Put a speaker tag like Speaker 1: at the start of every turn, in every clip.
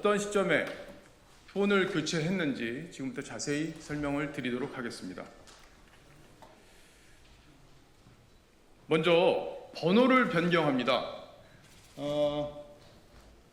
Speaker 1: 어떤 시점에 폰을 교체했는지 지금부터 자세히 설명을 드리도록 하겠습니다. 먼저 번호를 변경합니다.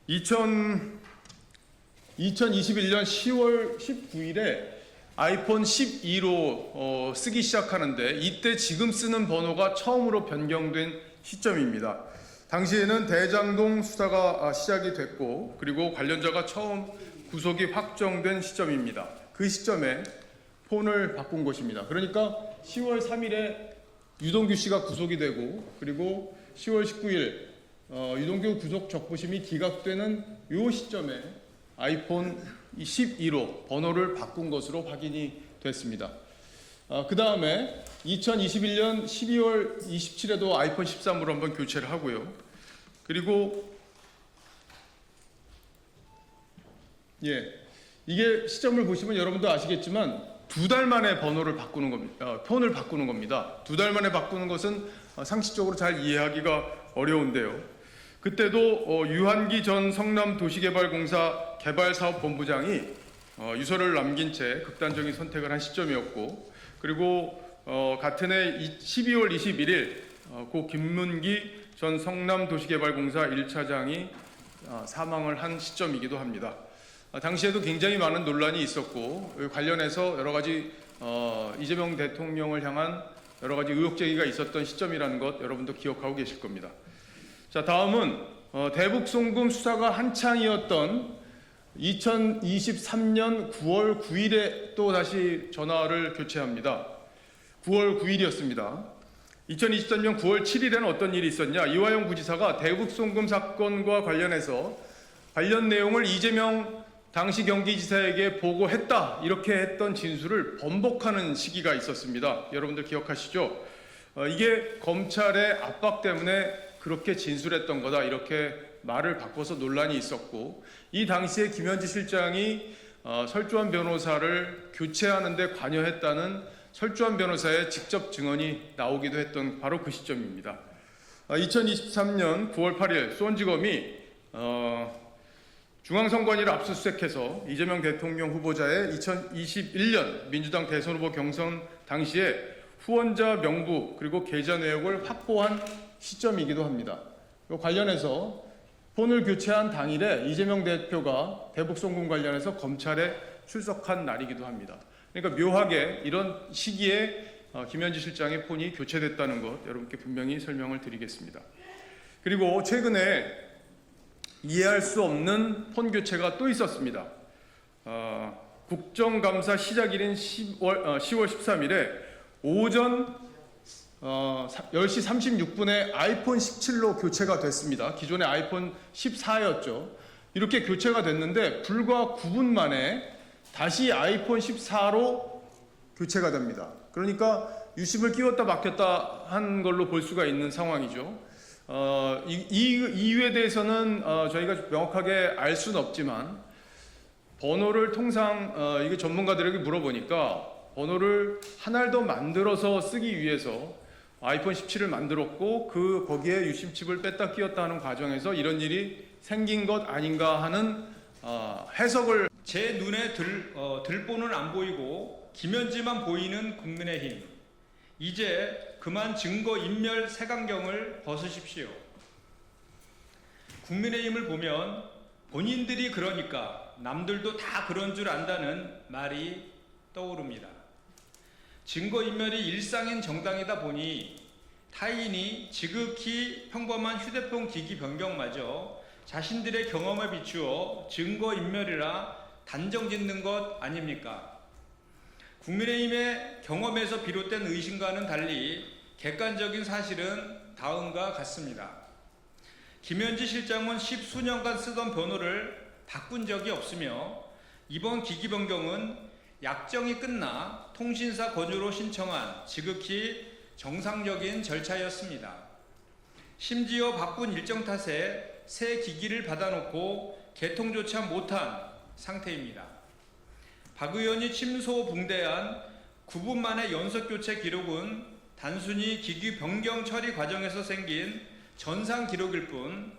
Speaker 1: 2021년 10월 19일에 아이폰 12로 쓰기 시작하는데 이때 지금 쓰는 번호가 처음으로 변경된 시점입니다. 당시에는 대장동 수사가 시작이 됐고 그리고 관련자가 처음 구속이 확정된 시점입니다. 그 시점에 폰을 바꾼 것입니다. 그러니까 10월 3일에 유동규 씨가 구속이 되고 그리고 10월 19일 유동규 구속 적부심이 기각되는 이 시점에 아이폰 12로 번호를 바꾼 것으로 확인이 됐습니다. 그 다음에 2021년 12월 27일에도 아이폰 13으로 한번 교체를 하고요. 그리고 이게 시점을 보시면 여러분도 아시겠지만 2달 만에 번호를 바꾸는 겁니다. 폰을 바꾸는 겁니다. 2달 만에 바꾸는 것은 상식적으로 잘 이해하기가 어려운데요. 그때도 유한기 전 성남도시개발공사 개발사업본부장이 유서를 남긴 채 극단적인 선택을 한 시점이었고 그리고 같은 해 12월 21일 고 김문기 전 성남도시개발공사 1차장이 사망을 한 시점이기도 합니다. 당시에도 굉장히 많은 논란이 있었고 관련해서 여러 가지 이재명 대통령을 향한 여러 가지 의혹 제기가 있었던 시점이라는 것 여러분도 기억하고 계실 겁니다. 자, 다음은 대북 송금 수사가 한창이었던 2023년 9월 9일에 또 다시 전화를 교체합니다. 9월 9일이었습니다. 2023년 9월 7일에는 어떤 일이 있었냐? 이화영 부지사가 대북 송금 사건과 관련해서 관련 내용을 이재명 당시 경기지사에게 보고했다 이렇게 했던 진술을 번복하는 시기가 있었습니다. 여러분들 기억하시죠? 이게 검찰의 압박 때문에 그렇게 진술했던 거다 이렇게 말을 바꿔서 논란이 있었고 이 당시에 김현지 실장이 설주환 변호사를 교체하는 데 관여했다는 설주환 변호사의 직접 증언이 나오기도 했던 바로 그 시점입니다. 2023년 9월 8일 수원지검이 중앙선관위를 압수수색해서 이재명 대통령 후보자의 2021년 민주당 대선 후보 경선 당시에 후원자 명부 그리고 계좌 내역을 확보한 시점이기도 합니다. 관련해서 폰을 교체한 당일에 이재명 대표가 대북 송금 관련해서 검찰에 출석한 날이기도 합니다. 그러니까 묘하게 이런 시기에 김현지 실장의 폰이 교체됐다는 것 여러분께 분명히 설명을 드리겠습니다. 그리고 최근에 이해할 수 없는 폰 교체가 또 있었습니다. 국정감사 시작일인 10월 13일에 오전 10시 36분에 아이폰 17로 교체가 됐습니다. 기존의 아이폰 14였죠. 이렇게 교체가 됐는데 불과 9분 만에 다시 아이폰 14로 교체가 됩니다. 그러니까 유심을 끼웠다 막혔다 한 걸로 볼 수가 있는 상황이죠. 이 이유에 대해서는 저희가 명확하게 알 수는 없지만 번호를 통상 이게 전문가들에게 물어보니까 번호를 한 알 더 만들어서 쓰기 위해서 아이폰 17을 만들었고 거기에 유심칩을 뺐다 끼웠다 하는 과정에서 이런 일이 생긴 것 아닌가 하는 해석을
Speaker 2: 제 눈에 들보는 안 보이고 김현지만 보이는 국민의힘 이제 그만 증거인멸 색안경을 벗으십시오. 국민의힘을 보면 본인들이 그러니까 남들도 다 그런 줄 안다는 말이 떠오릅니다. 증거인멸이 일상인 정당이다 보니 타인이 지극히 평범한 휴대폰 기기 변경마저 자신들의 경험에 비추어 증거인멸이라 단정짓는 것 아닙니까? 국민의힘의 경험에서 비롯된 의심과는 달리 객관적인 사실은 다음과 같습니다. 김현지 실장은 10수년간 쓰던 번호를 바꾼 적이 없으며 이번 기기 변경은 약정이 끝나 통신사 권유로 신청한 지극히 정상적인 절차였습니다. 심지어 바쁜 일정 탓에 새 기기를 받아놓고 개통조차 못한 상태입니다. 박 의원이 침소붕대한 9분 만의 연속교체 기록은 단순히 기기 변경 처리 과정에서 생긴 전상 기록일 뿐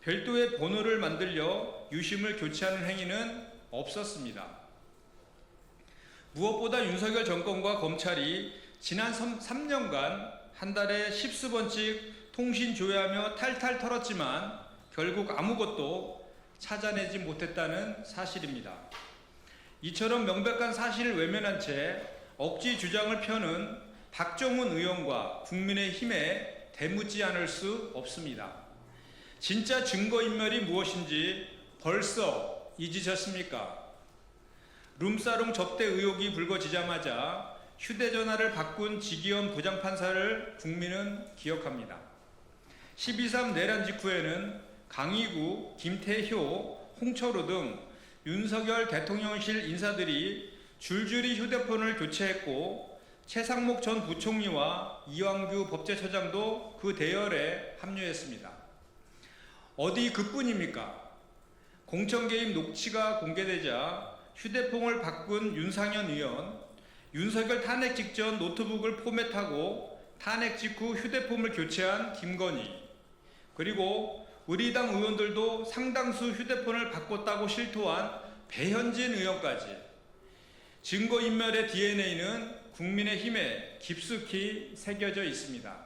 Speaker 2: 별도의 번호를 만들려 유심을 교체하는 행위는 없었습니다. 무엇보다 윤석열 정권과 검찰이 지난 3년간 한 달에 10수번씩 통신 조회하며 탈탈 털었지만 결국 아무것도 찾아내지 못했다는 사실입니다. 이처럼 명백한 사실을 외면한 채 억지 주장을 펴는 박정훈 의원과 국민의힘에 대묻지 않을 수 없습니다. 진짜 증거인멸이 무엇인지 벌써 잊으셨습니까? 룸사롱 접대 의혹이 불거지자마자 휴대전화를 바꾼 지기현 부장판사를 국민은 기억합니다. 12.3 내란 직후에는 강희구, 김태효, 홍철호 등 윤석열 대통령실 인사들이 줄줄이 휴대폰을 교체했고 최상목 전 부총리와 이완규 법제처장도 그 대열에 합류했습니다. 어디 그뿐입니까? 공천 개입 녹취가 공개되자 휴대폰을 바꾼 윤상현 의원, 윤석열 탄핵 직전 노트북을 포맷하고 탄핵 직후 휴대폰을 교체한 김건희, 그리고 우리 당 의원들도 상당수 휴대폰을 바꿨다고 실토한 배현진 의원까지 증거인멸의 DNA는 국민의힘에 깊숙이 새겨져 있습니다.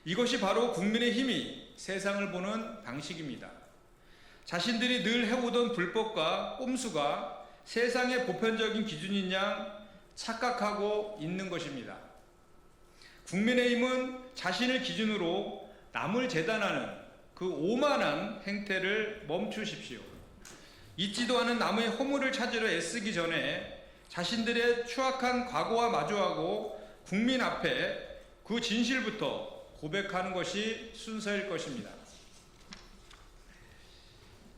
Speaker 2: 이것이 바로 국민의힘이 세상을 보는 방식입니다. 자신들이 늘 해오던 불법과 꼼수가 세상의 보편적인 기준인 양 착각하고 있는 것입니다. 국민의힘은 자신을 기준으로 남을 재단하는 그 오만한 행태를 멈추십시오. 잊지도 않은 남의 허물을 찾으려 애쓰기 전에 자신들의 추악한 과거와 마주하고 국민 앞에 그 진실부터 고백하는 것이 순서일 것입니다.